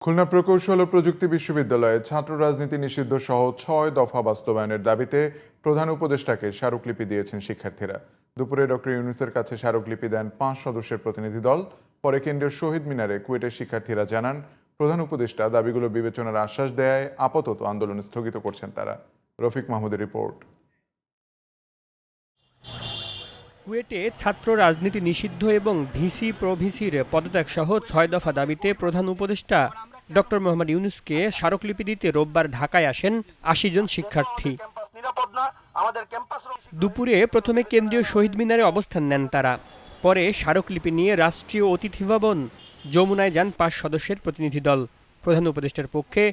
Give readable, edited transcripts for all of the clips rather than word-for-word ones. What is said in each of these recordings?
খুলনা প্রকৌশল ও প্রযুক্তি বিশ্ববিদ্যালয়ে ছাত্র রাজনীতি নিষিদ্ধ সহ ৬ দফা বাস্তবায়নের দাবিতে প্রধান উপদেষ্টাকে স্মারকলিপি দিয়েছেন শিক্ষার্থীরা। দুপুরে ডক্টর ইউনূসের কাছে স্মারকলিপি দেন ৫ সদস্যের প্রতিনিধি দল। পরে কেন্দ্রীয় শহীদ মিনারে কুয়েটের শিক্ষার্থীরা জানান, প্রধান উপদেষ্টা দাবিগুলো বিবেচনার আশ্বাস দেয় আপাতত আন্দোলন স্থগিত করছেন তারা। রফিক মাহমুদের রিপোর্ট। কুয়েটে ছাত্র রাজনীতি নিষিদ্ধ এবং ভিসি প্রভিসির পদত্যাগ সহ ৬ দফা দাবিতে প্রধান উপদেষ্টা ডক্টর মোহাম্মদ ইউনূসকে স্মারকলিপি দিতে রোববার ঢাকায় আসেন ৮০ জন শিক্ষার্থী। দুপুরে প্রথমে কেন্দ্রীয় শহীদ মিনারে অবস্থান নেন তারা। পরে স্মারকলিপি নিয়ে রাষ্ট্রীয় অতিথি ভবন যমুনায় যান ৫ সদস্যের প্রতিনিধি দল। প্রধান উপদেষ্টার পক্ষে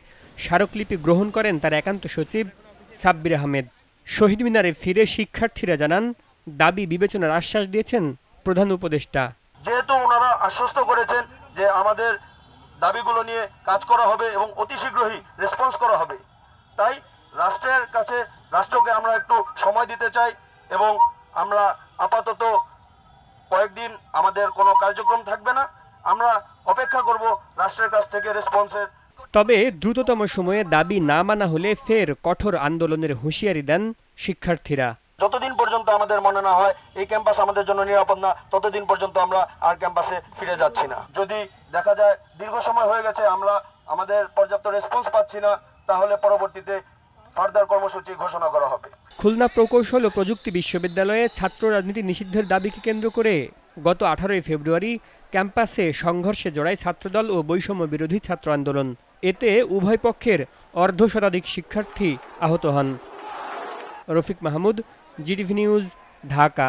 স্মারকলিপি গ্রহণ করেন তার একান্ত সচিব সাব্বির আহমেদ। শহীদ মিনারে ফিরে শিক্ষার্থীরা জানান, দাবি বিবেচনার আশ্বাস দিয়েছেন প্রধান উপদেষ্টা। যেহেতু ওনারা আশ্বস্ত করেছেন যে আমাদের দাবিগুলো নিয়ে কাজ করা হবে এবং অতি শীঘ্রই রেসপন্স করা হবে, তাই রাষ্ট্রের কাছে রাষ্ট্রকে আমরা একটু সময় দিতে চাই এবং আমরা আপাতত কয়েকদিন আমাদের কোনো কার্যক্রম থাকবে না। আমরা অপেক্ষা করব রাষ্ট্রের কাছ থেকে রেসপন্সের। তবে দ্রুততম সময়ে দাবি না মানা হলে ফের কঠোর আন্দোলনের হুঁশিয়ারি দেন শিক্ষার্থীরা। যতদিন পর্যন্ত আমাদের মনে না হয় এই ক্যাম্পাস আমাদের জন্য নিরাপদ না, ততদিন পর্যন্ত আমরা আর ক্যাম্পাসে ফিরে যাচ্ছি না। যদি দেখা যায় দীর্ঘ সময় হয়ে গেছে আমরা আমাদের পর্যাপ্ত রেসপন্স পাচ্ছি না, তাহলে পরবর্তীতে ফার্দার কর্মসূচি ঘোষণা করা হবে। খুলনা প্রকৌশল ও প্রযুক্তি বিশ্ববিদ্যালয়ে ছাত্র রাজনীতি নিষিদ্ধের দাবিকে কেন্দ্র করে গত ১৮ ফেব্রুয়ারি ক্যাম্পাসে সংঘর্ষে জড়ায় ছাত্রদল ও বৈষম্য বিরোধী ছাত্র আন্দোলন। এতে উভয় পক্ষের অর্ধশতাধিক শিক্ষার্থী আহত হন। Rafiq Mahmud, GTV news, Dhaka.